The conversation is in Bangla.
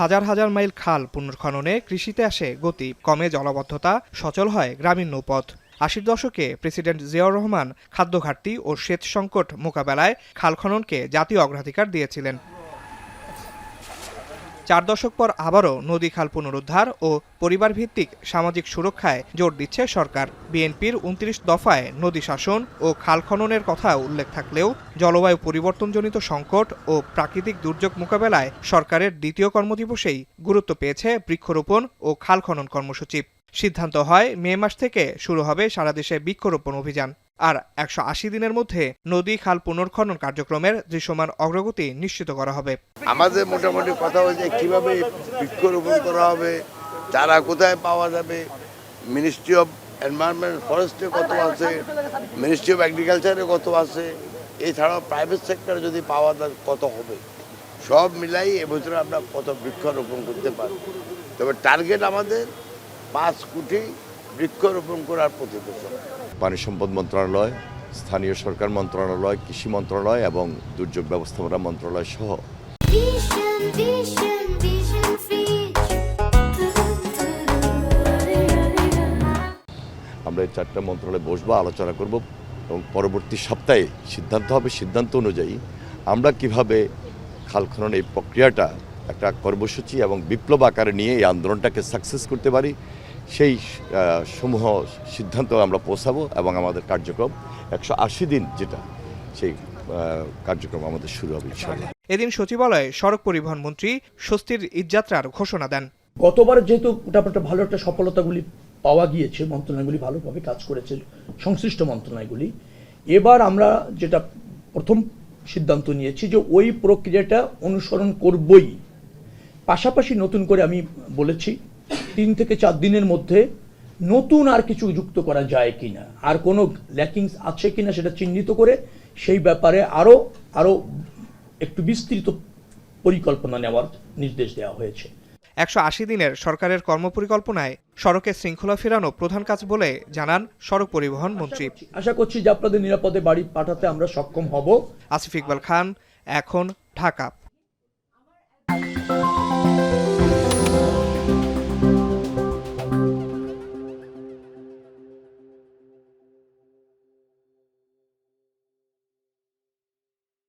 হাজার হাজার মাইল খাল পুনর্খননে কৃষিতে আসে গতি, কমে জলাবদ্ধতা, সচল হয় গ্রামীণ নৌপথ। ৮০ দশকে প্রেসিডেন্ট জিয়াউর রহমান খাদ্য ঘাটতি ও সেচ সংকট মোকাবেলায় খাল খননকে জাতীয় অগ্রাধিকার দিয়েছিলেন। ৪ দশক পর আবারও নদী খাল পুনরুদ্ধার ও পরিবার ভিত্তিক সামাজিক সুরক্ষায় জোর দিচ্ছে সরকার। বিএনপির ২৯ দফায় নদী শাসন ও খাল খননের কথা উল্লেখ থাকলেও জলবায়ু পরিবর্তনজনিত সংকট ও প্রাকৃতিক দুর্যোগ মোকাবেলায় সরকারের দ্বিতীয় কর্মদিবসেই গুরুত্ব পেয়েছে বৃক্ষরোপণ ও খাল খনন কর্মসূচি। সিদ্ধান্ত হয় মে মাস থেকে শুরু হবে সারা দেশে বৃক্ষরোপণ অভিযান। আর ১৮০ দিনের মধ্যে নদী খাল পুনর্খনন কার্যক্রমের দৃশ্যমান অগ্রগতি নিশ্চিত করা হবে। আমাদের মোটামুটি কথা হচ্ছে কিভাবে বৃক্ষরোপণ করা হবে, চারা কোথায় পাওয়া যাবে, মিনিস্ট্রি অফ এনভায়রনমেন্ট ফরেস্টে কত আছে, মিনিস্ট্রি অফ এগ্রিকালচারে কত আছে, এছাড়াও প্রাইভেট সেক্টরে যদি পাওয়া যায় কত হবে, সব মিলাই এবছর আমরা কত বৃক্ষরোপণ করতে পারব। তবে টার্গেট আমাদের ৫ কোটি বৃক্ষরোপণ করার প্রতি বছর। পানি সম্পদ মন্ত্রণালয়, স্থানীয় সরকার মন্ত্রণালয়, কৃষি মন্ত্রণালয় এবং দুর্যোগ ব্যবস্থাপনা মন্ত্রণালয় সহ আমরা এই ৪টা মন্ত্রণালয়ে বসবো, আলোচনা করব এবং পরবর্তী সপ্তাহে সিদ্ধান্ত হবে। সিদ্ধান্ত অনুযায়ী আমরা কিভাবে খাল খনন এই প্রক্রিয়াটা একটা কর্মসূচি এবং বিপ্লব আকারে নিয়ে এই আন্দোলনটাকে সাকসেস করতে পারি, সেই সমূহ সিদ্ধান্ত আমরা পৌঁছাবো এবং আমাদের কার্যক্রম ১৮০ দিন যেটা সেই কার্যক্রম আমাদের শুরু হবে ইনশাআল্লাহ। এদিন সচিবালয়ে সড়ক পরিবহন মন্ত্রী স্বস্তির ঈদযাত্রার ঘোষণা দেন। গতবার যেহেতু মোটামুটি ভালো একটা সফলতাগুলি পাওয়া গিয়েছে, মন্ত্রণালয়গুলি ভালোভাবে কাজ করেছে, সংশ্লিষ্ট মন্ত্রণালয়গুলি, এবার আমরা যেটা প্রথম সিদ্ধান্ত নিয়েছি যে ওই প্রক্রিয়াটা অনুসরণ করবই। পাশাপাশি নতুন করে আমি বলেছি ৩ থেকে ৪ দিনের মধ্যে নতুন আর কিছু যুক্ত করা যায় কিনা, আর কোনো ল্যাকিংস আছে কিনা সেটা চিহ্নিত করে সেই ব্যাপারে আরো একটু বিস্তৃত পরিকল্পনা নেওয়ার নির্দেশ দেওয়া হয়েছে। ১৮০ দিনের সরকারের কর্মপরিকল্পনায় সড়কে শৃঙ্খলা ফেরানো প্রধান কাজ বলে জানান সড়ক পরিবহন মন্ত্রী। আশা করছি যে আপনাদের নিরাপদে বাড়ি পাঠাতে আমরা সক্ষম হব। আসিফ ইকবাল খান, এখন, ঢাকা।